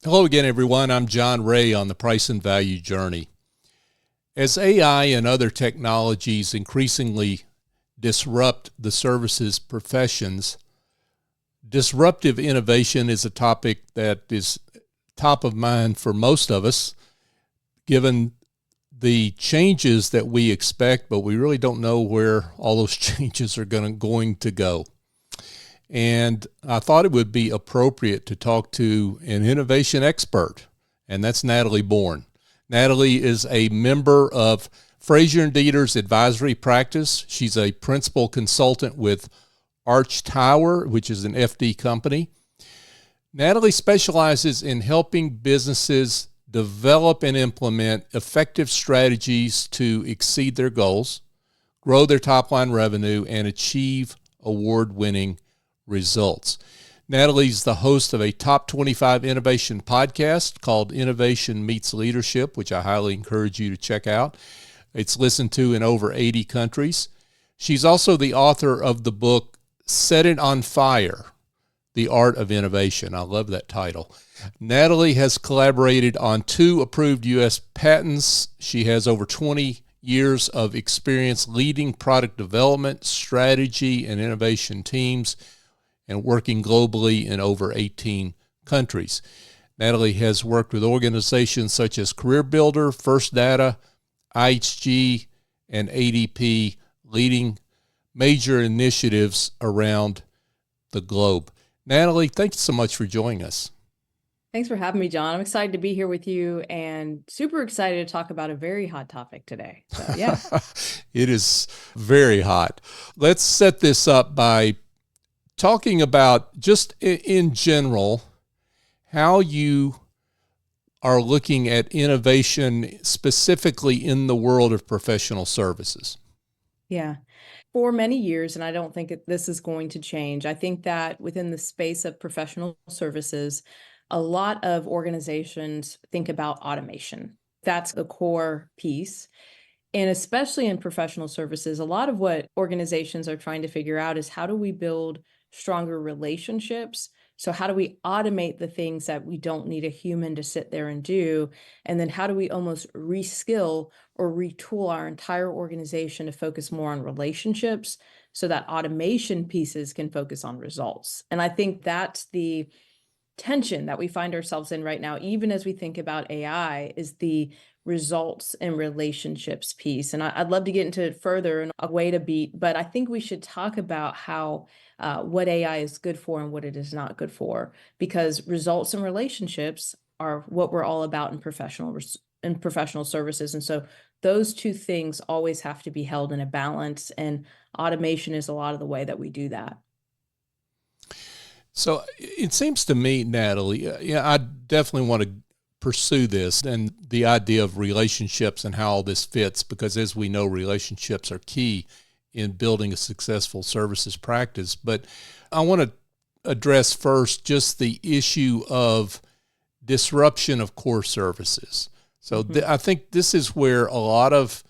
Hello again, everyone. I'm John Ray on the Price and Value Journey. As AI and other technologies increasingly disrupt the services professions, disruptive innovation is a topic that is top of mind for most of us, given the changes that we expect, but we really don't know where all those changes are going to go. And I thought it would be appropriate to talk to an innovation expert, and that's Natalie Born. Natalie is a member of Frazier and Dieter's advisory practice. She's a principal consultant with Arch Tower, which is an FD company. Natalie specializes in helping businesses develop and implement effective strategies to exceed their goals, grow their top-line revenue, and achieve award-winning results. Natalie's the host of a top 25 innovation podcast called Innovation Meets Leadership, which I highly encourage you to check out. It's listened to in over 80 countries. She's also the author of the book Set It on Fire, The Art of Innovation. I love that title. Natalie has collaborated on 2 approved U.S. patents. She has over 20 years of experience leading product development, strategy, and innovation teams, and working globally in over 18 countries. Natalie has worked with organizations such as Career Builder, First Data, IHG, and ADP, leading major initiatives around the globe. Natalie, thank you so much for joining us. Thanks for having me, John. I'm excited to be here with you and super excited to talk about a very hot topic today. So, yeah. It is very hot. Let's set this up by talking about, just in general, how you are looking at innovation specifically in the world of professional services. Yeah. For many years, and I don't think this is going to change, I think that within the space of professional services, a lot of organizations think about automation. That's a core piece. And especially in professional services, a lot of what organizations are trying to figure out is how do we build stronger relationships? So how do we automate the things that we don't need a human to sit there and do? And then how do we almost reskill or retool our entire organization to focus more on relationships so that automation pieces can focus on results? And I think that's the tension that we find ourselves in right now, even as we think about AI, is the results and relationships piece. And I'd love to get into it further and a way to beat, but I think we should talk about how what AI is good for and what it is not good for, because results and relationships are what we're all about in professional services. And so those 2 things always have to be held in a balance, and automation is a lot of the way that we do that. So it seems to me, Natalie, I definitely want to pursue this and the idea of relationships and how all this fits, because as we know, relationships are key in building a successful services practice. But I want to address first just the issue of disruption of core services. So I think this is where a lot of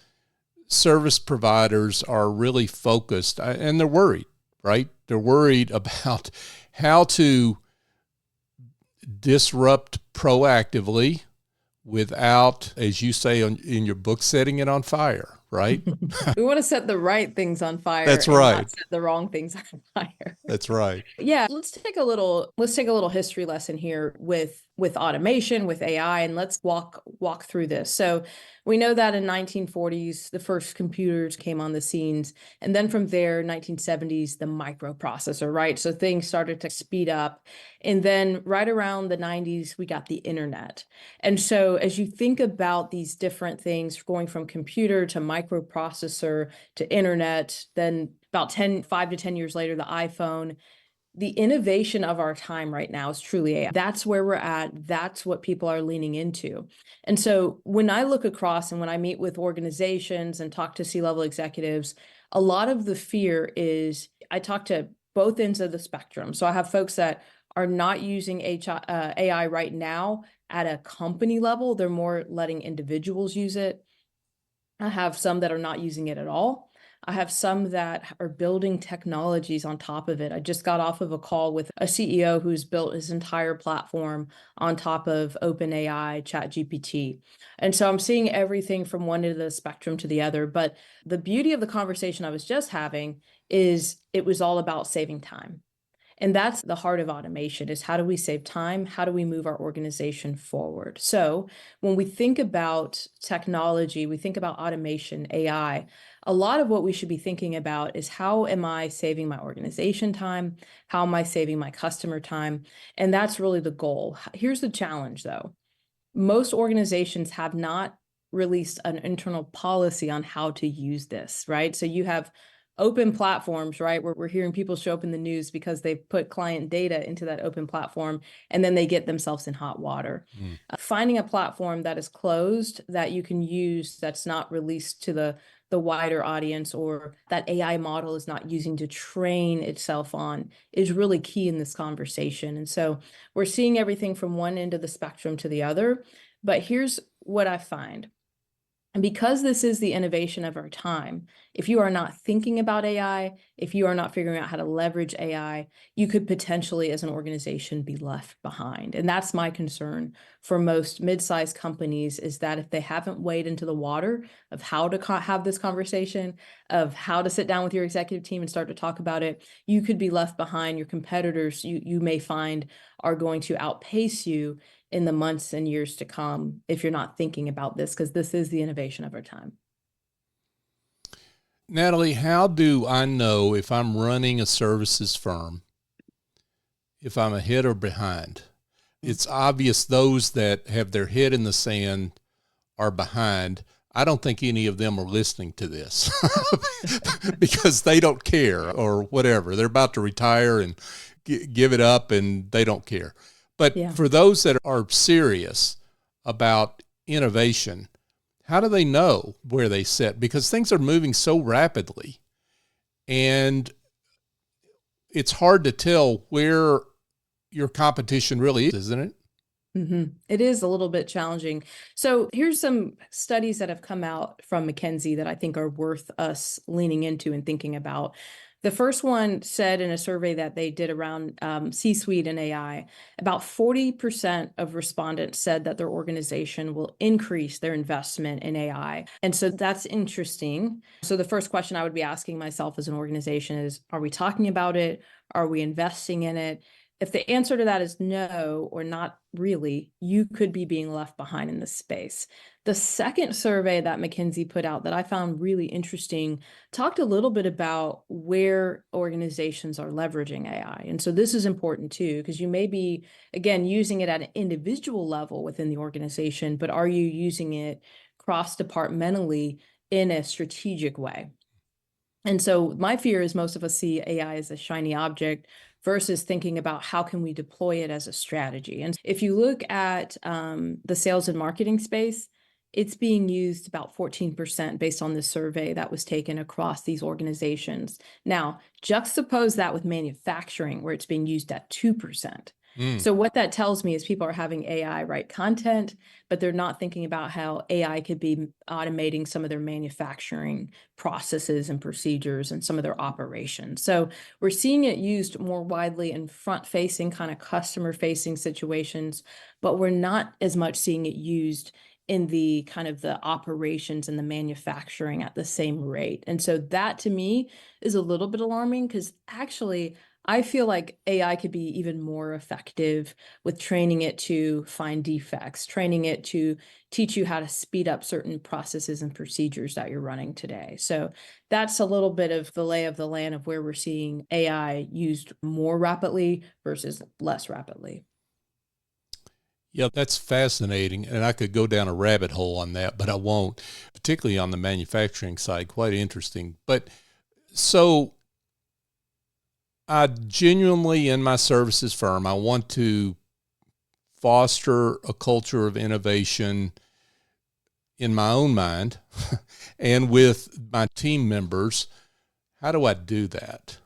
service providers are really focused, and they're worried, right? They're worried about how to disrupt proactively without, as you say in your book, setting it on fire, right? We want to set the right things on fire. That's right. Not set the wrong things on fire. That's right. Yeah, let's take a little history lesson here with automation, with AI, and let's walk through this. So we know that in 1940s, the first computers came on the scenes, and then from there, 1970s, the microprocessor, right? So things started to speed up, and then right around the 90s, we got the internet. And so as you think about these different things, going from computer to microprocessor to internet, then about 5 to 10 years later, the iPhone. The innovation of our time right now is truly AI. That's where we're at. That's what people are leaning into. And so when I look across and when I meet with organizations and talk to C-level executives, a lot of the fear is I talk to both ends of the spectrum. So I have folks that are not using AI right now at a company level. They're more letting individuals use it. I have some that are not using it at all. I have some that are building technologies on top of it. I just got off of a call with a CEO who's built his entire platform on top of OpenAI, ChatGPT. And so I'm seeing everything from one end of the spectrum to the other. But the beauty of the conversation I was just having is it was all about saving time. And that's the heart of automation is how do we save time? How do we move our organization forward? So when we think about technology, we think about automation, AI, a lot of what we should be thinking about is how am I saving my organization time? How am I saving my customer time? And that's really the goal. Here's the challenge though. Most organizations have not released an internal policy on how to use this, right? So you have open platforms, right? Where we're hearing people show up in the news because they've put client data into that open platform and then they get themselves in hot water. Finding a platform that is closed that you can use that's not released to the wider audience or that AI model is not using to train itself on is really key in this conversation. And so we're seeing everything from one end of the spectrum to the other. But here's what I find. And because this is the innovation of our time, if you are not thinking about AI, if you are not figuring out how to leverage AI, you could potentially, as an organization, be left behind. And that's my concern for most mid-sized companies is that if they haven't waded into the water of how to have this conversation, of how to sit down with your executive team and start to talk about it, you could be left behind. Your competitors, you may find, are going to outpace you in the months and years to come if you're not thinking about this, because this is the innovation of our time. Natalie, how do I know if I'm running a services firm, if I'm ahead or behind? It's obvious those that have their head in the sand are behind. I don't think any of them are listening to this because they don't care or whatever. They're about to retire and give it up and they don't care. But for those that are serious about innovation, how do they know where they sit? Because things are moving so rapidly and it's hard to tell where your competition really is, isn't it? It is a little bit challenging. So here's some studies that have come out from McKinsey that I think are worth us leaning into and thinking about. The first one said in a survey that they did around C-suite and AI, about 40% of respondents said that their organization will increase their investment in AI. And so that's interesting. So the first question I would be asking myself as an organization is, are we talking about it? Are we investing in it? If the answer to that is no, or not really, you could be being left behind in this space. The second survey that McKinsey put out that I found really interesting talked a little bit about where organizations are leveraging AI. And so this is important too, because you may be, again, using it at an individual level within the organization, but are you using it cross-departmentally in a strategic way? And so my fear is most of us see AI as a shiny object versus thinking about how can we deploy it as a strategy. And if you look at the sales and marketing space, it's being used about 14% based on this survey that was taken across these organizations. Now, juxtapose that with manufacturing, where it's being used at 2%. So what that tells me is people are having AI write content, but they're not thinking about how AI could be automating some of their manufacturing processes and procedures and some of their operations. So we're seeing it used more widely in front-facing, kind of customer-facing situations, but we're not as much seeing it used in the kind of the operations and the manufacturing at the same rate. And so that to me is a little bit alarming because actually I feel like AI could be even more effective with training it to find defects, training it to teach you how to speed up certain processes and procedures that you're running today. So that's a little bit of the lay of the land of where we're seeing AI used more rapidly versus less rapidly. Yeah, that's fascinating. And I could go down a rabbit hole on that, but I won't, particularly on the manufacturing side. Quite interesting. But so I genuinely, in my services firm, I want to foster a culture of innovation in my own mind and with my team members. How do I do that?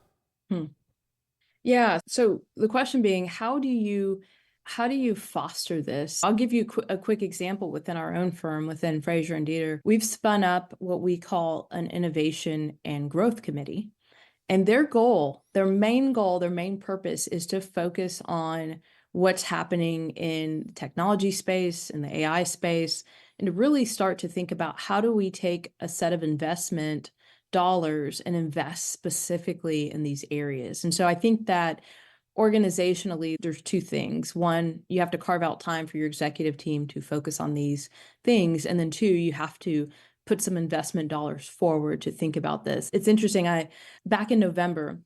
Yeah. So the question being, how do you How do you foster this? I'll give you a quick example within our own firm, within Fraser and Dieter. We've spun up what we call an innovation and growth committee. And their goal, their main purpose is to focus on what's happening in the technology space, in the AI space, and to really start to think about how do we take a set of investment dollars and invest specifically in these areas. And so I think that organizationally, there's two things. One, you have to carve out time for your executive team to focus on these things. And then two, you have to put some investment dollars forward to think about this. It's interesting. Back in November,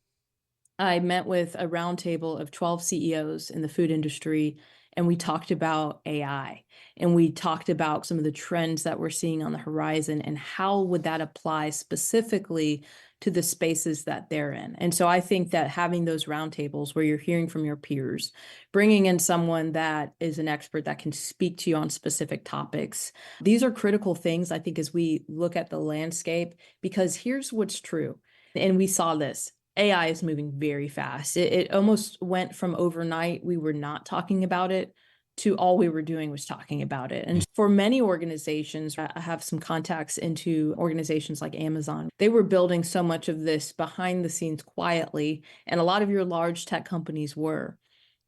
I met with a roundtable of 12 CEOs in the food industry, and we talked about AI, and we talked about some of the trends that we're seeing on the horizon and how would that apply specifically to the spaces that they're in. And so I think that having those roundtables where you're hearing from your peers, bringing in someone that is an expert that can speak to you on specific topics, these are critical things, I think, as we look at the landscape, because here's what's true. And we saw this. AI is moving very fast. It almost went from overnight, we were not talking about it, to all we were doing was talking about it. And for many organizations, I have some contacts into organizations like Amazon. They were building so much of this behind the scenes quietly, and a lot of your large tech companies were.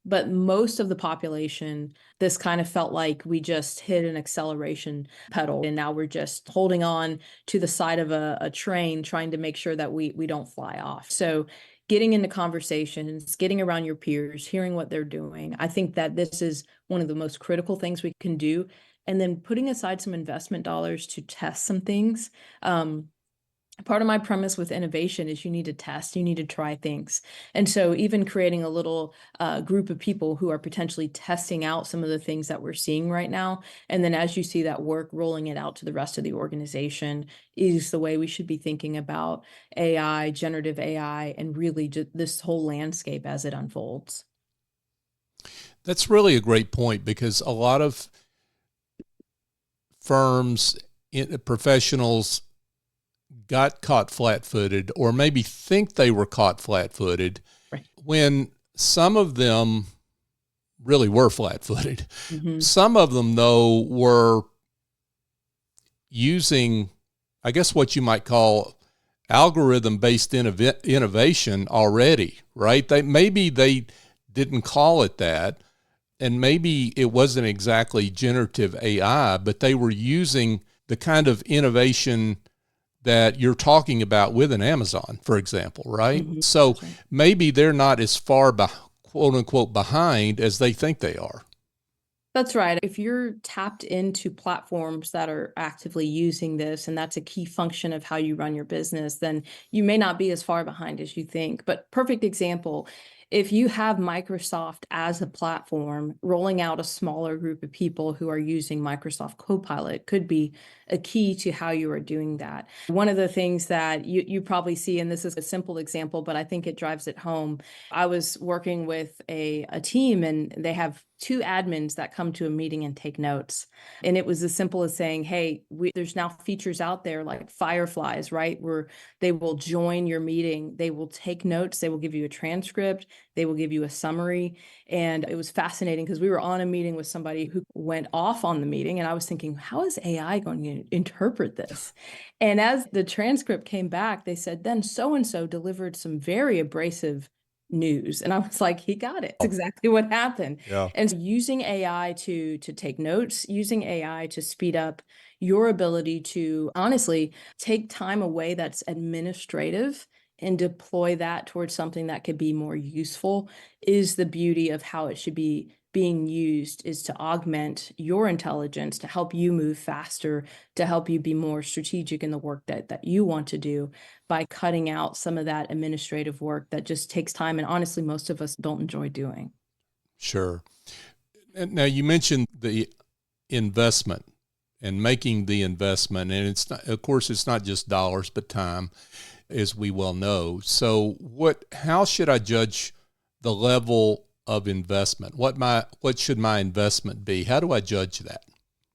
But most of the population, this kind of felt like we just hit an acceleration pedal, and now we're just holding on to the side of a train, trying to make sure that we don't fly off. So getting into conversations, getting around your peers, hearing what they're doing, I think that this is one of the most critical things we can do. And then putting aside some investment dollars to test some things. Part of my premise with innovation is you need to test, you need to try things. And so even creating a little group of people who are potentially testing out some of the things that we're seeing right now. And then as you see that work, rolling it out to the rest of the organization is the way we should be thinking about AI, generative AI, and really just this whole landscape as it unfolds. That's really a great point, because a lot of firms, professionals, got caught flat-footed, or maybe think they were caught flat-footed, right, when some of them really were flat-footed. Mm-hmm. Some of them, though, were using, I guess, what you might call algorithm-based innovation already, right? Maybe they didn't call it that, and maybe it wasn't exactly generative AI, but they were using the kind of innovation that you're talking about with an Amazon, for example, right? Mm-hmm. So Right. maybe they're not as far, quote unquote, behind as they think they are. That's right. If you're tapped into platforms that are actively using this, and that's a key function of how you run your business, then you may not be as far behind as you think. But perfect example, if you have Microsoft as a platform, rolling out a smaller group of people who are using Microsoft Copilot could be a key to how you are doing that. One of the things that you probably see, and this is a simple example, but I think it drives it home. I was working with a team, and they have two admins that come to a meeting and take notes. And it was as simple as saying, hey, there's now features out there like Fireflies, right? Where they will join your meeting, they will take notes, they will give you a transcript, they will give you a summary. And it was fascinating because we were on a meeting with somebody who went off on the meeting. And I was thinking, how is AI going to interpret this? And as the transcript came back, they said, then so-and-so delivered some very abrasive news. And I was like, he got it. It's exactly what happened. Yeah. And so using AI to take notes, using AI to speed up your ability to honestly take time away that's administrative and deploy that towards something that could be more useful is the beauty of how it should be being used, is to augment your intelligence, to help you move faster, to help you be more strategic in the work that you want to do, by cutting out some of that administrative work that just takes time and honestly most of us don't enjoy doing. Sure. And now you mentioned the investment and making the investment, and it's not, of course, it's not just dollars, but time, as we well know. So how should I judge the level of investment? What should my investment be? How do I judge that?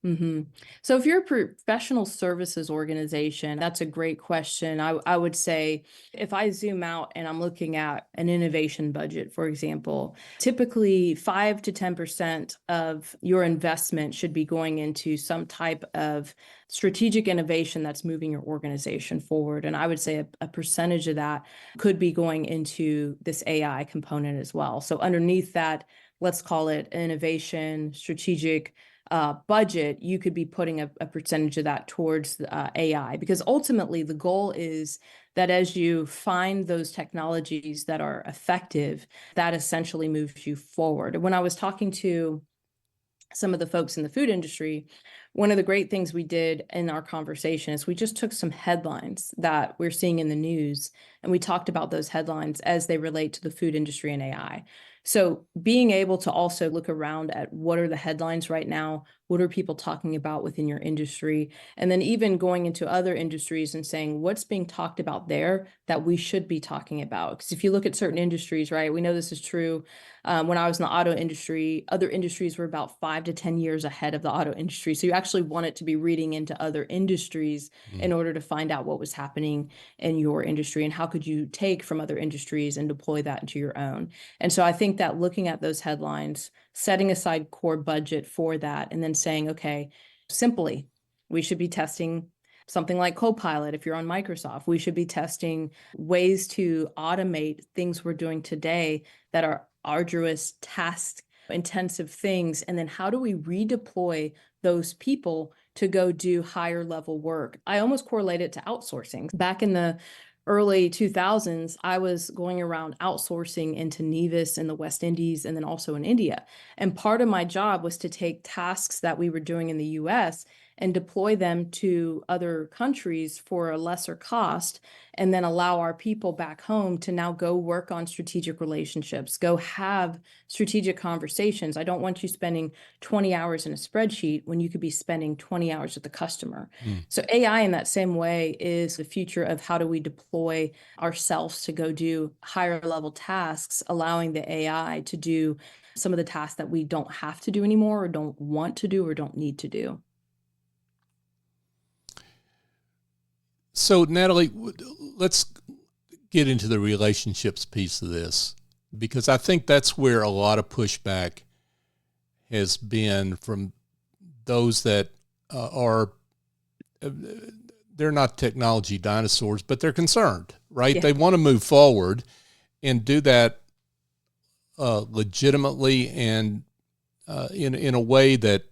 hmm So if you're a professional services organization, that's a great question. I would say if I zoom out and I'm looking at an innovation budget, for example, typically 5 to 10% of your investment should be going into some type of strategic innovation that's moving your organization forward. And I would say a percentage of that could be going into this AI component as well. So underneath that, let's call it innovation, strategic budget, you could be putting a percentage of that towards AI, because ultimately the goal is that as you find those technologies that are effective, that essentially moves you forward. When I was talking to some of the folks in the food industry, one of the great things we did in our conversation is we just took some headlines that we're seeing in the news and we talked about those headlines as they relate to the food industry and AI. So being able to also look around at what are the headlines right now, what are people talking about within your industry, and then even going into other industries and saying what's being talked about there that we should be talking about. Because if you look at certain industries, right, we know this is true. When I was in the auto industry, other industries were about 5 to 10 years ahead of the auto industry. So you actually wanted to be reading into other industries in order to find out what was happening in your industry and how could you take from other industries and deploy that into your own. And so I think that looking at those headlines, setting aside core budget for that, and then saying, okay, simply, we should be testing something like Copilot. If you're on Microsoft, we should be testing ways to automate things we're doing today that are arduous, task intensive things. And then how do we redeploy those people to go do higher level work? I almost correlate it to outsourcing. Back in the early 2000s, I was going around outsourcing into Nevis in the West Indies and then also in India. And part of my job was to take tasks that we were doing in the US and deploy them to other countries for a lesser cost, and then allow our people back home to now go work on strategic relationships, go have strategic conversations. I don't want you spending 20 hours in a spreadsheet when you could be spending 20 hours with the customer. So AI in that same way is the future of how do we deploy ourselves to go do higher level tasks, allowing the AI to do some of the tasks that we don't have to do anymore or don't want to do or don't need to do. So, Natalie, let's get into the relationships piece of this, because I think that's where a lot of pushback has been from those that they're not technology dinosaurs, but they're concerned, right? Yeah. They want to move forward and do that legitimately and in a way that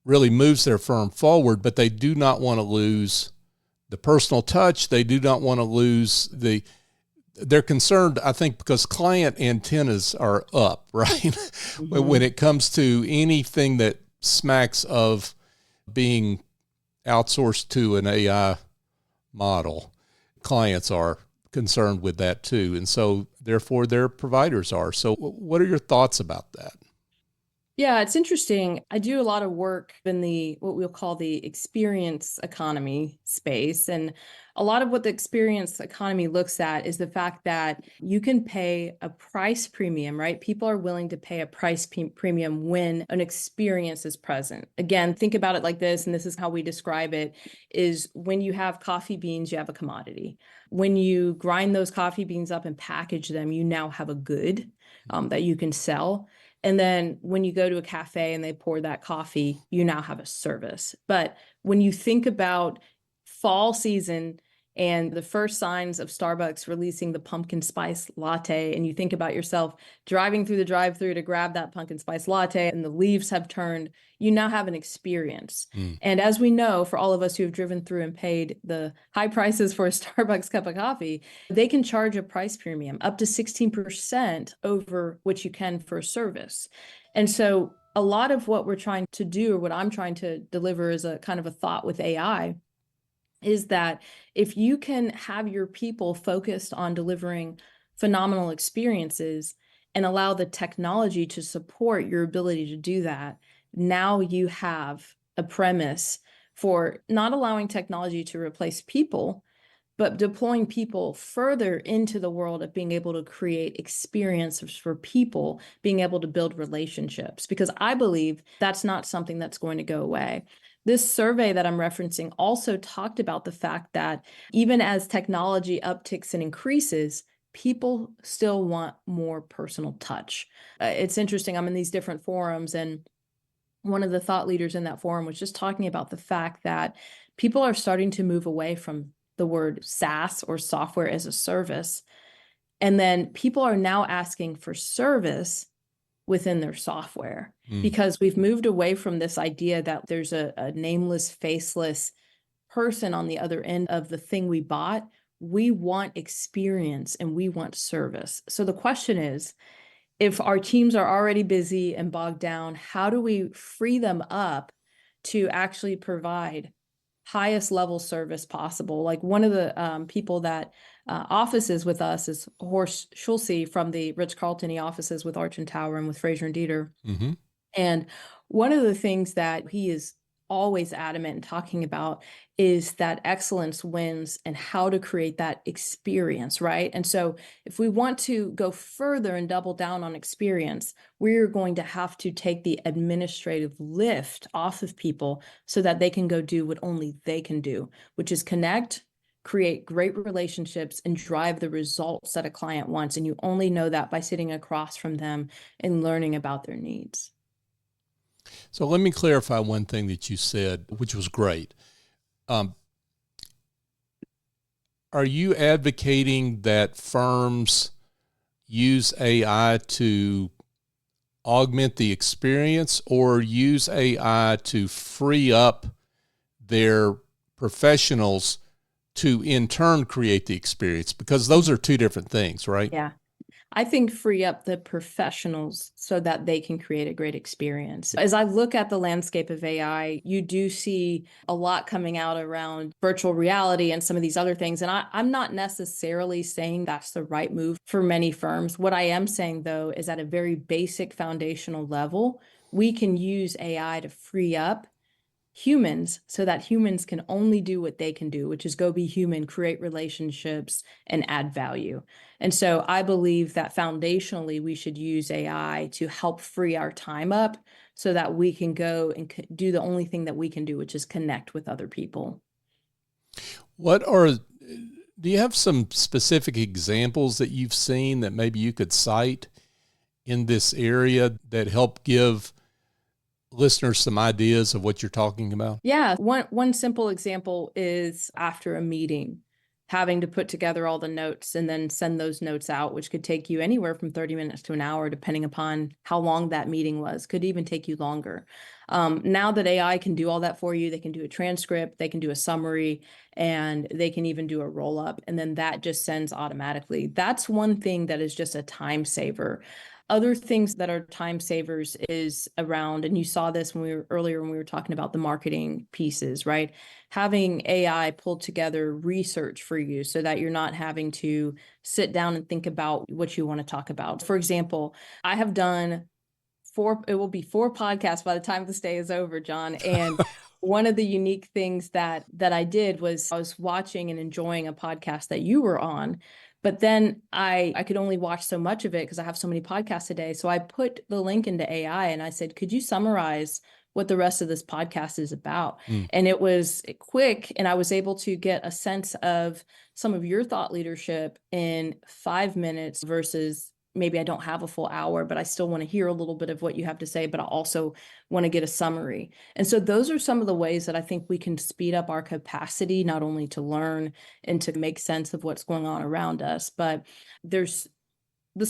really moves their firm forward, but they do not want to lose the personal touch. They do not want to lose they're concerned, I think, because client antennas are up, right? Mm-hmm. When it comes to anything that smacks of being outsourced to an AI model, clients are concerned with that too. And so therefore their providers are. So what are your thoughts about that? Yeah, it's interesting. I do a lot of work in the what we'll call the experience economy space. And a lot of what the experience economy looks at is the fact that you can pay a price premium, right? People are willing to pay a price premium when an experience is present. Again, think about it like this, and this is how we describe it, is when you have coffee beans, you have a commodity. When you grind those coffee beans up and package them, you now have a good that you can sell. And then when you go to a cafe and they pour that coffee, you now have a service. But when you think about fall season and the first signs of Starbucks releasing the pumpkin spice latte, and you think about yourself driving through the drive-through to grab that pumpkin spice latte and the leaves have turned, you now have an experience. And as we know, for all of us who have driven through and paid the high prices for a Starbucks cup of coffee, they can charge a price premium up to 16% over what you can for a service. And so a lot of what we're trying to do, or what I'm trying to deliver as a kind of a thought with AI, is that if you can have your people focused on delivering phenomenal experiences and allow the technology to support your ability to do that, now you have a premise for not allowing technology to replace people, but deploying people further into the world of being able to create experiences for people, being able to build relationships, because I believe that's not something that's going to go away. This survey that I'm referencing also talked about the fact that even as technology upticks and increases, people still want more personal touch. It's interesting. I'm in these different forums, and one of the thought leaders in that forum was just talking about the fact that people are starting to move away from the word SaaS, or software as a service. And then people are now asking for service within their software, because we've moved away from this idea that there's a nameless, faceless person on the other end of the thing we bought. We want experience and we want service. So the question is, if our teams are already busy and bogged down, how do we free them up to actually provide highest level service possible? Like one of the people that offices with us is Horst Schulze from the Ritz-Carlton. He offices with Arch and Tower and with Fraser and Dieter. Mm-hmm. And one of the things that he is always adamant in talking about is that excellence wins and how to create that experience, right? And so if we want to go further and double down on experience, we're going to have to take the administrative lift off of people so that they can go do what only they can do, which is connect, create great relationships, and drive the results that a client wants. And you only know that by sitting across from them and learning about their needs. So let me clarify one thing that you said, which was great. Are you advocating that firms use AI to augment the experience, or use AI to free up their professionals to in turn create the experience? Because those are two different things, right? Yeah. I think free up the professionals so that they can create a great experience. As I look at the landscape of AI, you do see a lot coming out around virtual reality and some of these other things. And I'm not necessarily saying that's the right move for many firms. What I am saying, though, is at a very basic foundational level, we can use AI to free up humans so that humans can only do what they can do, which is go be human, create relationships, and add value. And so I believe that foundationally, we should use AI to help free our time up so that we can go and do the only thing that we can do, which is connect with other people. Do you have some specific examples that you've seen that maybe you could cite in this area that help give listeners some ideas of what you're talking about? Yeah. One simple example is after a meeting, having to put together all the notes and then send those notes out, which could take you anywhere from 30 minutes to an hour, depending upon how long that meeting was, could even take you longer. Now that AI can do all that for you, they can do a transcript, they can do a summary, and they can even do a roll-up, and then that just sends automatically. That's one thing that is just a time saver. Other things that are time savers is around, and you saw this when we were talking about the marketing pieces, right? Having AI pull together research for you so that you're not having to sit down and think about what you want to talk about. For example, I have done it will be 4 podcasts by the time this day is over, John. And one of the unique things that I did was I was watching and enjoying a podcast that you were on, but then I could only watch so much of it because I have so many podcasts a day. So I put the link into AI and I said, could you summarize what the rest of this podcast is about? And it was quick, and I was able to get a sense of some of your thought leadership in 5 minutes versus maybe I don't have a full hour, but I still want to hear a little bit of what you have to say, but I also want to get a summary. And so those are some of the ways that I think we can speed up our capacity, not only to learn and to make sense of what's going on around us, but this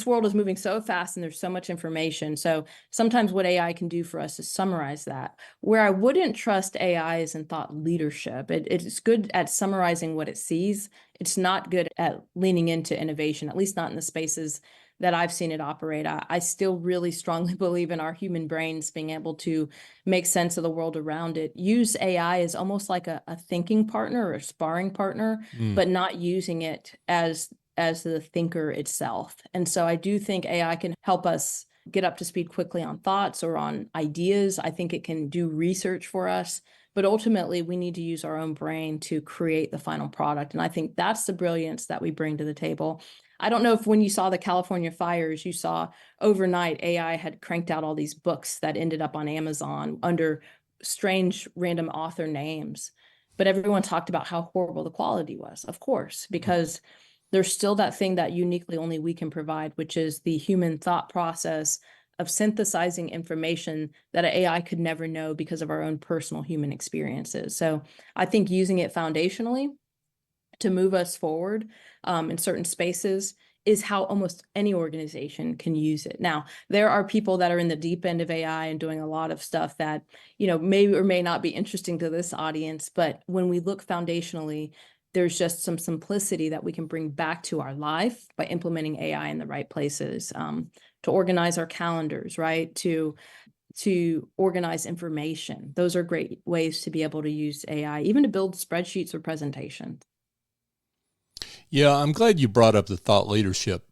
world is moving so fast and there's so much information. So sometimes what AI can do for us is summarize that. Where I wouldn't trust AI is in thought leadership. It's good at summarizing what it sees. It's not good at leaning into innovation, at least not in the spaces that I've seen it operate. I still really strongly believe in our human brains being able to make sense of the world around it. Use AI as almost like a thinking partner or a sparring partner, but not using it as the thinker itself. And so I do think AI can help us get up to speed quickly on thoughts or on ideas. I think it can do research for us, but ultimately we need to use our own brain to create the final product. And I think that's the brilliance that we bring to the table. I don't know if when you saw the California fires, you saw overnight AI had cranked out all these books that ended up on Amazon under strange random author names. But everyone talked about how horrible the quality was, of course, because there's still that thing that uniquely only we can provide, which is the human thought process of synthesizing information that an AI could never know because of our own personal human experiences. So I think using it foundationally to move us forward in certain spaces is how almost any organization can use it. Now, there are people that are in the deep end of AI and doing a lot of stuff that, may or may not be interesting to this audience. But when we look foundationally, there's just some simplicity that we can bring back to our life by implementing AI in the right places, to organize our calendars, right? To organize information. Those are great ways to be able to use AI, even to build spreadsheets or presentations. Yeah, I'm glad you brought up the thought leadership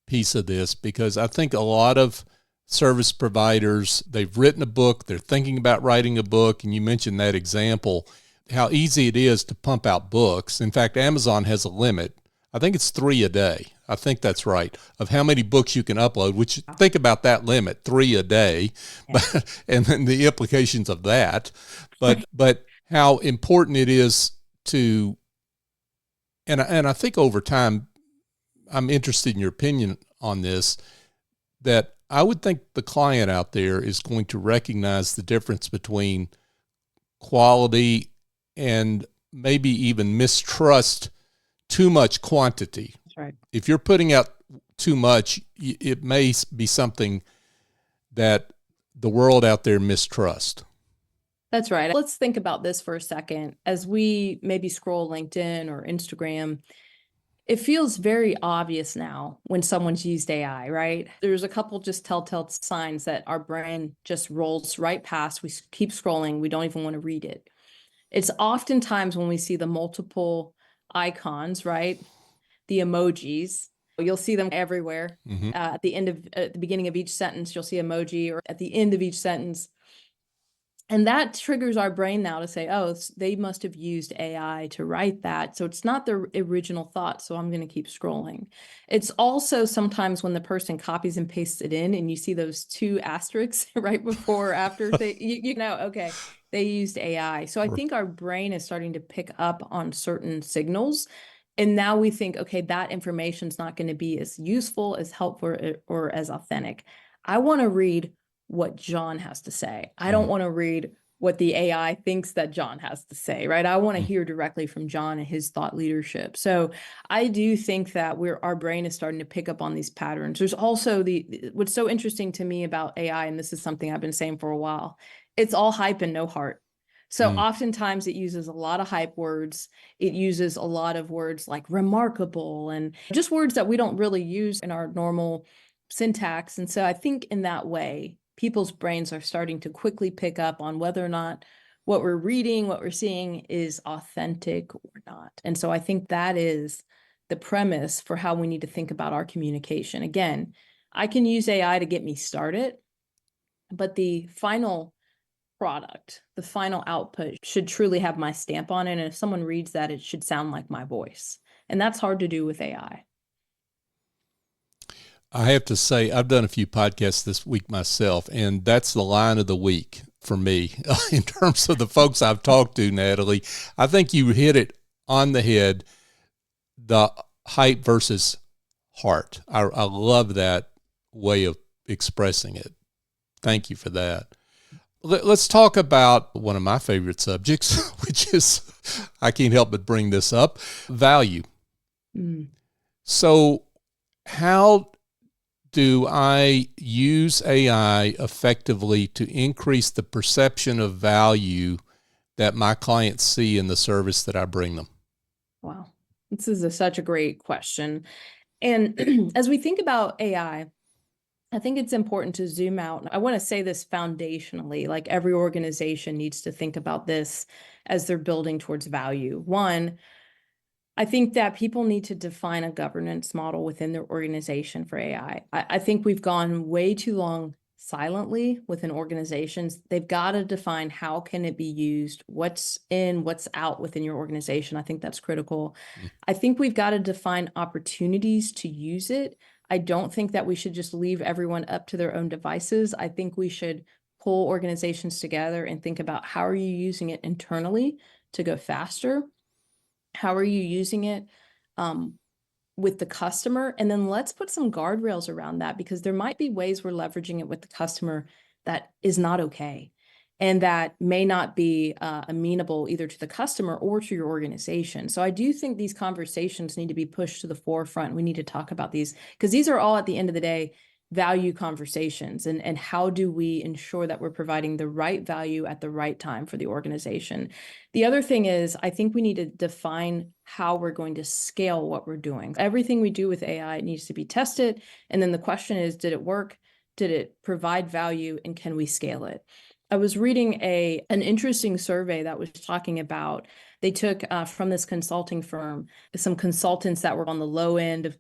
piece of this, because I think a lot of service providers, they've written a book, they're thinking about writing a book, and you mentioned that example, how easy it is to pump out books. In fact, Amazon has a limit. I think it's 3 a day. I think that's right, of how many books you can upload, which think about that limit, 3 a day, yeah. And then the implications of that. But how important it is to, and I think over time, I'm interested in your opinion on this, that I would think the client out there is going to recognize the difference between quality and maybe even mistrust too much quantity. That's right. If you're putting out too much, it may be something that the world out there mistrust. That's right. Let's think about this for a second. As we maybe scroll LinkedIn or Instagram, it feels very obvious now when someone's used AI, right? There's a couple just telltale signs that our brain just rolls right past. We keep scrolling. We don't even want to read it. It's oftentimes when we see the multiple icons, right? The emojis. You'll see them everywhere. Mm-hmm. At the beginning of each sentence, you'll see emoji, or at the end of each sentence. And that triggers our brain now to say, oh, they must have used AI to write that. So it's not their original thought. So I'm going to keep scrolling. It's also sometimes when the person copies and pastes it in and you see those 2 asterisks right before or after, you know, okay, they used AI. So I think our brain is starting to pick up on certain signals. And now we think, okay, that information is not going to be as useful, as helpful, or as authentic. I want to read what John has to say. I don't want to read what the AI thinks that John has to say, right? I want to hear directly from John and his thought leadership. So I do think that our brain is starting to pick up on these patterns. There's also what's so interesting to me about AI, and this is something I've been saying for a while, it's all hype and no heart. So oftentimes it uses a lot of hype words. It uses a lot of words like remarkable and just words that we don't really use in our normal syntax. And so I think in that way, people's brains are starting to quickly pick up on whether or not what we're reading, what we're seeing is authentic or not. And so I think that is the premise for how we need to think about our communication. Again, I can use AI to get me started, but the final product, the final output should truly have my stamp on it. And if someone reads that, it should sound like my voice. And that's hard to do with AI. I have to say, I've done a few podcasts this week myself, and that's the line of the week for me in terms of the folks I've talked to, Natalie. I think you hit it on the head, the hype versus heart. I love that way of expressing it. Thank you for that. Let's talk about one of my favorite subjects, which is, I can't help but bring this up, value. So how do I use AI effectively to increase the perception of value that my clients see in the service that I bring them? Wow. This is such a great question. And as we think about AI, I think it's important to zoom out. I want to say this foundationally, like every organization needs to think about this as they're building towards value. One, I think that people need to define a governance model within their organization for AI. I think we've gone way too long silently within organizations. They've got to define how can it be used, what's in, what's out within your organization. I think that's critical. I think we've got to define opportunities to use it. I don't think that we should just leave everyone up to their own devices. I think we should pull organizations together and think about how are you using it internally to go faster? How are you using it with the customer? And then let's put some guardrails around that, because there might be ways we're leveraging it with the customer that is not okay, and that may not be amenable either to the customer or to your organization. So I do think these conversations need to be pushed to the forefront. We need to talk about these, because these are all, at the end of the day, value conversations, and how do we ensure that we're providing the right value at the right time for the organization. The other thing is, I think we need to define how we're going to scale what we're doing. Everything we do with AI needs to be tested, and then the question is, did it work? Did it provide value, and can we scale it? I was reading an interesting survey that was talking about, they took from this consulting firm some consultants that were on the low end of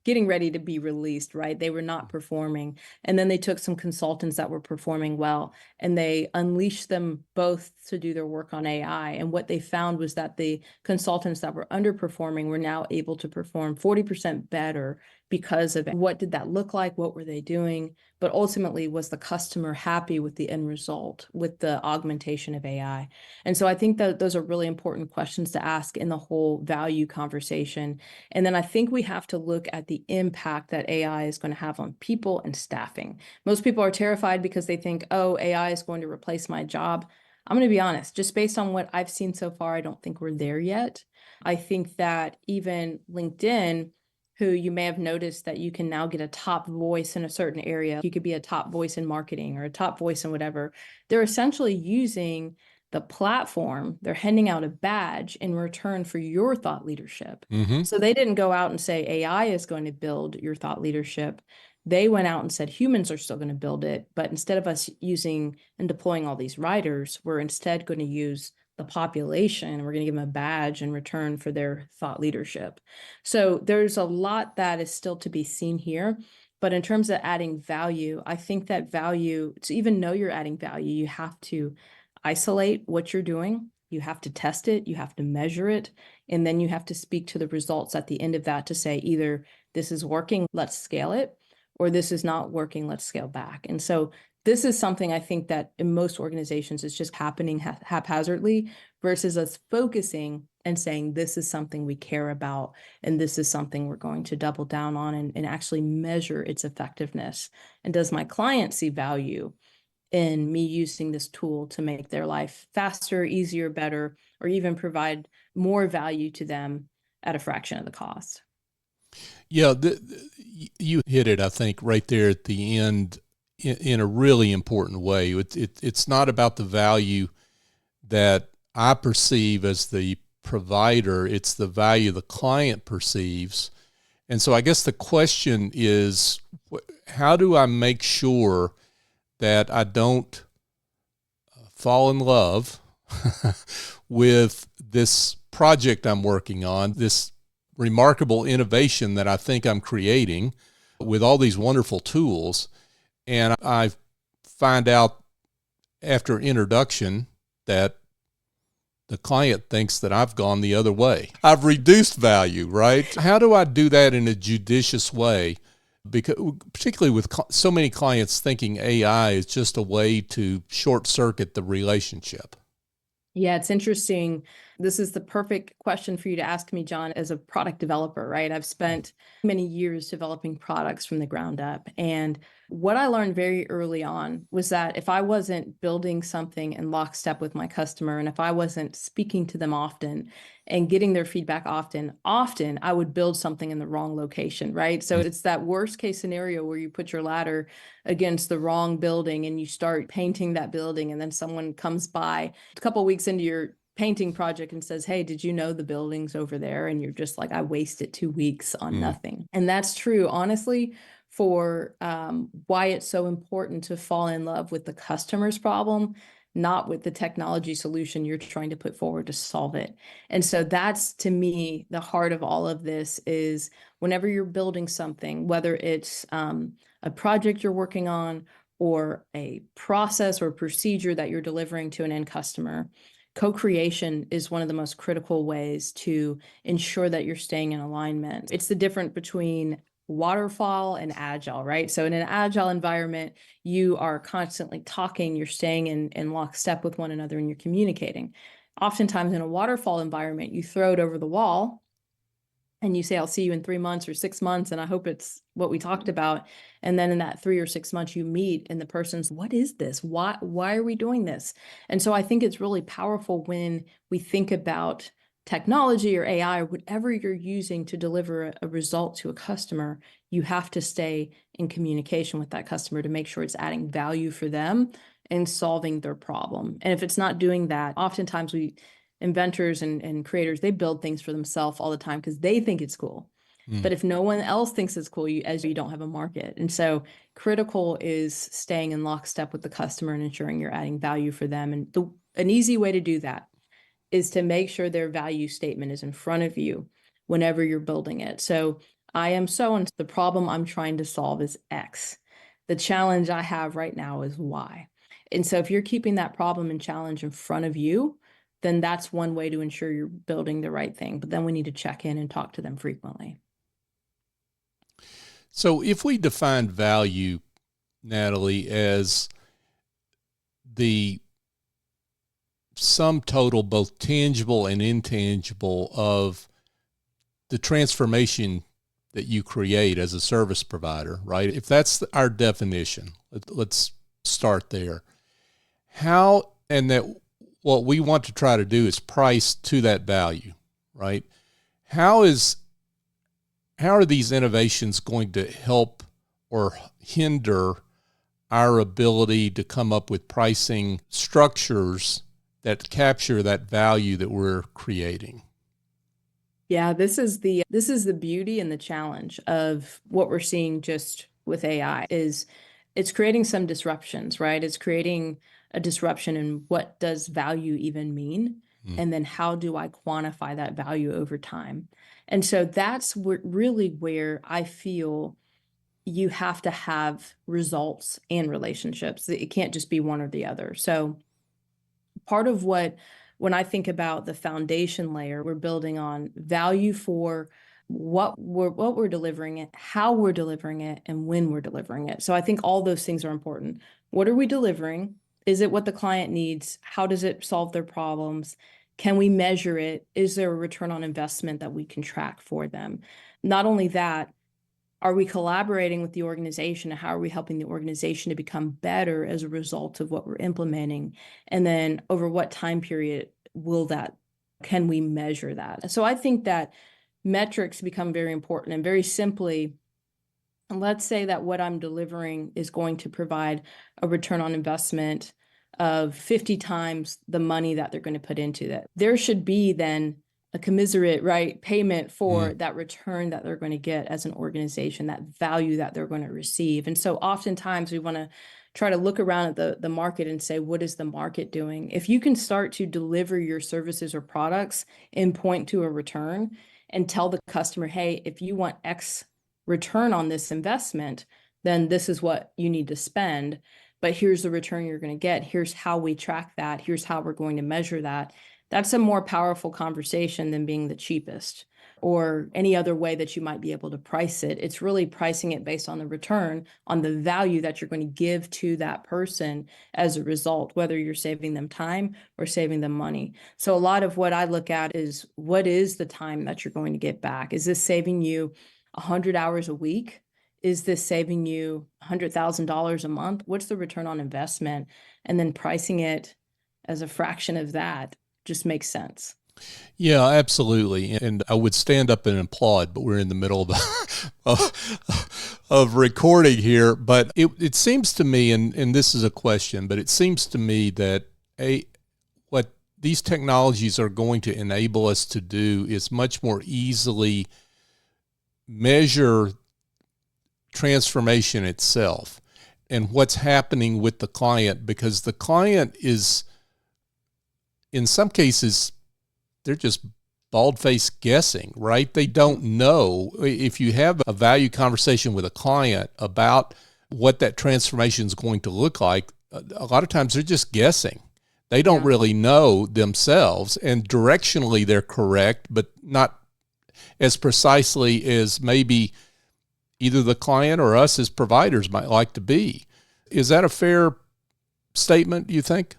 getting ready to be released, right? They were not performing. And then they took some consultants that were performing well, and they unleashed them both to do their work on AI. And what they found was that the consultants that were underperforming were now able to perform 40% better because of it. What did that look like? What were they doing? But ultimately, was the customer happy with the end result, with the augmentation of AI? And so I think that those are really important questions to ask in the whole value conversation. And then I think we have to look at the impact that AI is going to have on people and staffing. Most people are terrified because they think, oh, AI is going to replace my job. I'm going to be honest, just based on what I've seen so far, I don't think we're there yet. I think that even LinkedIn, who you may have noticed that you can now get a top voice in a certain area. You could be a top voice in marketing or a top voice in whatever. They're essentially using the platform, they're handing out a badge in return for your thought leadership. Mm-hmm. So they didn't go out and say AI is going to build your thought leadership. They went out and said humans are still going to build it, but instead of us using and deploying all these writers, we're instead going to use the population. We're going to give them a badge in return for their thought leadership. So there's a lot that is still to be seen here. But in terms of adding value, I think that value, to even know you're adding value, you have to isolate what you're doing. You have to test it, you have to measure it, and then you have to speak to the results at the end of that to say either this is working, let's scale it, or this is not working, let's scale back. And so this is something I think that in most organizations is just happening haphazardly versus us focusing and saying this is something we care about, and this is something we're going to double down on and actually measure its effectiveness. And does my client see value in me using this tool to make their life faster, easier, better, or even provide more value to them at a fraction of the cost? Yeah, you hit it, I think, right there at the end in a really important way. It's not about the value that I perceive as the provider, it's the value the client perceives. And so I guess the question is, how do I make sure that I don't fall in love with this project I'm working on, this remarkable innovation that I think I'm creating with all these wonderful tools, and I find out after introduction that the client thinks that I've gone the other way. I've reduced value, right? How do I do that in a judicious way? Because particularly with so many clients thinking AI is just a way to short circuit the relationship. Yeah, it's interesting. This is the perfect question for you to ask me, John, as a product developer, right? I've spent many years developing products from the ground up. And what I learned very early on was that if I wasn't building something in lockstep with my customer, and if I wasn't speaking to them often and getting their feedback often, I would build something in the wrong location, right? So it's that worst case scenario where you put your ladder against the wrong building and you start painting that building, and then someone comes by a couple of weeks into your painting project and says, hey, did you know the building's over there? And you're just like, I wasted 2 weeks on nothing. And that's true, honestly, for why it's so important to fall in love with the customer's problem, not with the technology solution you're trying to put forward to solve it. And so that's, to me, the heart of all of this is whenever you're building something, whether it's a project you're working on or a process or procedure that you're delivering to an end customer, co-creation is one of the most critical ways to ensure that you're staying in alignment. It's the difference between waterfall and agile, right? So in an agile environment, you are constantly talking, you're staying in lockstep with one another, and you're communicating. Oftentimes in a waterfall environment, you throw it over the wall and you say, I'll see you in 3 months or 6 months, and I hope it's what we talked about. And then in that 3 or 6 months, you meet and the person's, what is this? Why are we doing this? And so I think it's really powerful when we think about technology or AI or whatever you're using to deliver a result to a customer. You have to stay in communication with that customer to make sure it's adding value for them and solving their problem. And if it's not doing that, oftentimes inventors and creators, they build things for themselves all the time because they think it's cool. But if no one else thinks it's cool, you don't have a market. And so critical is staying in lockstep with the customer and ensuring you're adding value for them. And an easy way to do that is to make sure their value statement is in front of you whenever you're building it. So I am so-and-so, the problem I'm trying to solve is X. The challenge I have right now is Y. And so if you're keeping that problem and challenge in front of you, then that's one way to ensure you're building the right thing. But then we need to check in and talk to them frequently. So if we define value, Natalie, as the sum total, both tangible and intangible, of the transformation that you create as a service provider, right? If that's our definition, let's start there. How, and that what we want to try to do is price to that value, right? How are these innovations going to help or hinder our ability to come up with pricing structures that capture that value that we're creating? Yeah, this is the beauty and the challenge of what we're seeing just with AI is it's creating some disruptions, right? It's creating a disruption in what does value even mean? And then how do I quantify that value over time? And so that's really where I feel you have to have results and relationships. It can't just be one or the other. So part of when I think about the foundation layer, we're building on value for what we're delivering it, how we're delivering it, and when we're delivering it. So I think all those things are important. What are we delivering? Is it what the client needs? How does it solve their problems? Can we measure it? Is there a return on investment that we can track for them? Not only that, are we collaborating with the organization, and how are we helping the organization to become better as a result of what we're implementing? And then over what time period can we measure that? So I think that metrics become very important, and very simply, let's say that what I'm delivering is going to provide a return on investment of 50 times the money that they're going to put into that. There should be then a commiserate, right, payment for that return that they're going to get as an organization, that value that they're going to receive. And so oftentimes we want to try to look around at the market and say, what is the market doing? If you can start to deliver your services or products and point to a return and tell the customer, hey, if you want X return on this investment, then this is what you need to spend. But here's the return you're going to get. Here's how we track that. Here's how we're going to measure that. That's a more powerful conversation than being the cheapest or any other way that you might be able to price it. It's really pricing it based on the return, on the value that you're going to give to that person as a result, whether you're saving them time or saving them money. So a lot of what I look at is, what is the time that you're going to get back? Is this saving you 100 hours a week? Is this saving you $100,000 a month? What's the return on investment? And then pricing it as a fraction of that just makes sense. Yeah, absolutely. And I would stand up and applaud, but we're in the middle of recording here. But it seems to me, and this is a question, but it seems to me that what these technologies are going to enable us to do is much more easily measure transformation itself and what's happening with the client, because the client is, in some cases, they're just bald-faced guessing, right? They don't know. If you have a value conversation with a client about what that transformation is going to look like, a lot of times they're just guessing. They don't really know themselves, and directionally they're correct, but not as precisely as maybe either the client or us as providers might like to be. Is that a fair statement, do you think?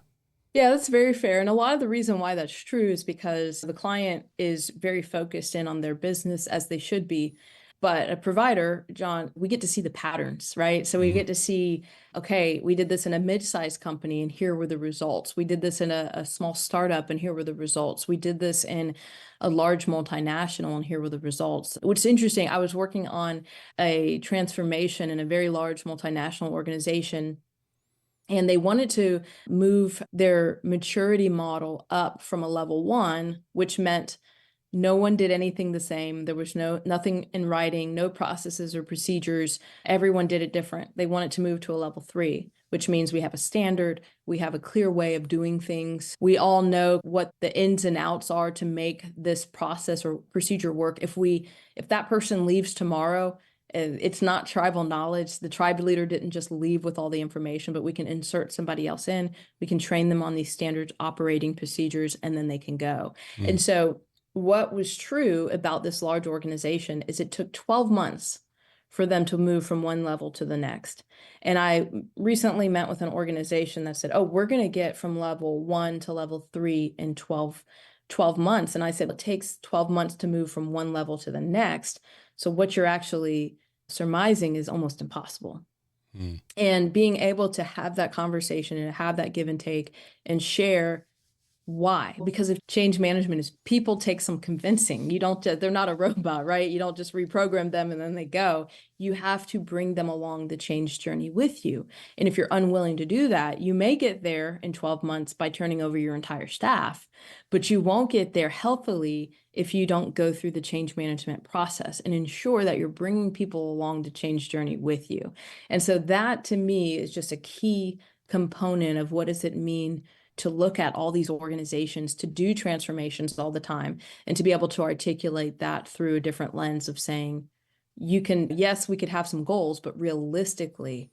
Yeah, that's very fair. And a lot of the reason why that's true is because the client is very focused in on their business, as they should be. But a provider, John, we get to see the patterns, right? So we get to see, okay, we did this in a mid-sized company and here were the results. We did this in a small startup and here were the results. We did this in a large multinational and here were the results. Which is interesting. I was working on a transformation in a very large multinational organization, and they wanted to move their maturity model up from a level 1, which meant no one did anything the same. There was nothing in writing, no processes or procedures. Everyone did it different. They wanted to move to a level 3, which means we have a standard, we have a clear way of doing things. We all know what the ins and outs are to make this process or procedure work. If that person leaves tomorrow, it's not tribal knowledge. The tribe leader didn't just leave with all the information, but we can insert somebody else in. We can train them on these standard operating procedures, and then they can go. And so what was true about this large organization is it took 12 months for them to move from one level to the next. And I recently met with an organization that said, oh, we're going to get from level 1 to level 3 in 12 months. And I said, it takes 12 months to move from one level to the next. So what you're actually surmising is almost impossible. And being able to have that conversation and have that give and take and share why? Because if change management is people take some convincing, they're not a robot, right? You don't just reprogram them and then they go. You have to bring them along the change journey with you. And if you're unwilling to do that, you may get there in 12 months by turning over your entire staff, but you won't get there healthily if you don't go through the change management process and ensure that you're bringing people along the change journey with you. And so that to me is just a key component of what does it mean to look at all these organizations, to do transformations all the time, and to be able to articulate that through a different lens of saying, yes, we could have some goals, but realistically,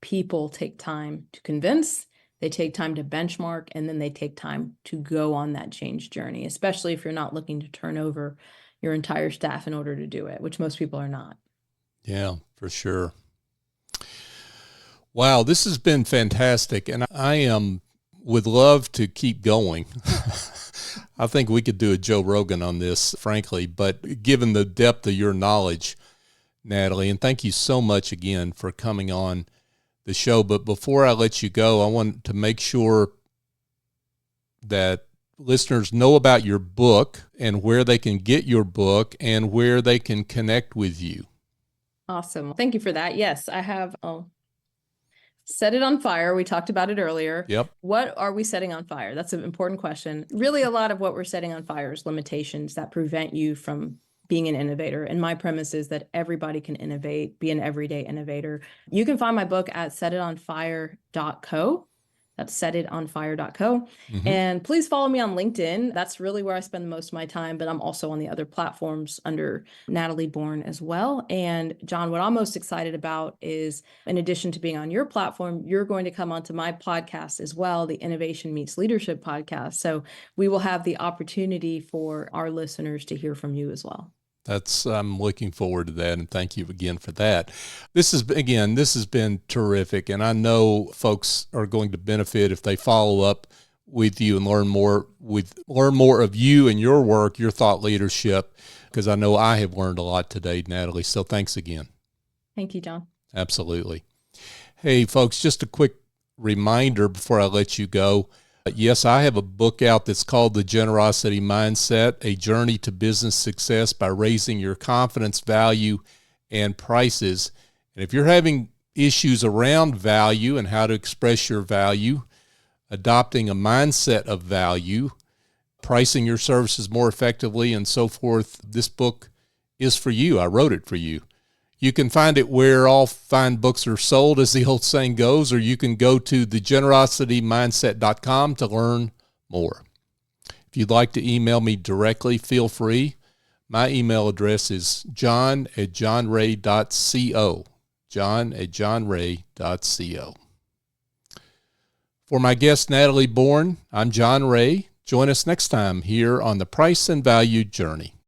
people take time to convince, they take time to benchmark, and then they take time to go on that change journey, especially if you're not looking to turn over your entire staff in order to do it, which most people are not. Yeah, for sure. Wow, this has been fantastic, and I would love to keep going. I think we could do a Joe Rogan on this, frankly, but given the depth of your knowledge, Natalie, and thank you so much again for coming on the show. But before I let you go, I want to make sure that listeners know about your book and where they can get your book and where they can connect with you. Awesome. Thank you for that. Yes, I have Set It on Fire. We talked about it earlier. Yep. What are we setting on fire? That's an important question. Really, a lot of what we're setting on fire is limitations that prevent you from being an innovator. And my premise is that everybody can innovate, be an everyday innovator. You can find my book at setitonfire.co. That's setitonfire.co. And please follow me on LinkedIn. That's really where I spend the most of my time, but I'm also on the other platforms under Natalie Born as well. And John, what I'm most excited about is, in addition to being on your platform, you're going to come onto my podcast as well, the Innovation Meets Leadership podcast. So we will have the opportunity for our listeners to hear from you as well. I'm looking forward to that, and thank you again for that. This has been terrific, and I know folks are going to benefit if they follow up with you and learn more of you and your work, your thought leadership, because I know I have learned a lot today, Natalie. So thanks again. Thank you, John. Absolutely. Hey, folks, just a quick reminder before I let you go. Yes, I have a book out that's called The Generosity Mindset, A Journey to Business Success by Raising Your Confidence, Value, and Prices. And if you're having issues around value and how to express your value, adopting a mindset of value, pricing your services more effectively, and so forth, this book is for you. I wrote it for you. You can find it where all fine books are sold, as the old saying goes, or you can go to thegenerositymindset.com to learn more. If you'd like to email me directly, feel free. My email address is john@johnray.co. john@johnray.co. For my guest, Natalie Born, I'm John Ray. Join us next time here on the Price and Value Journey.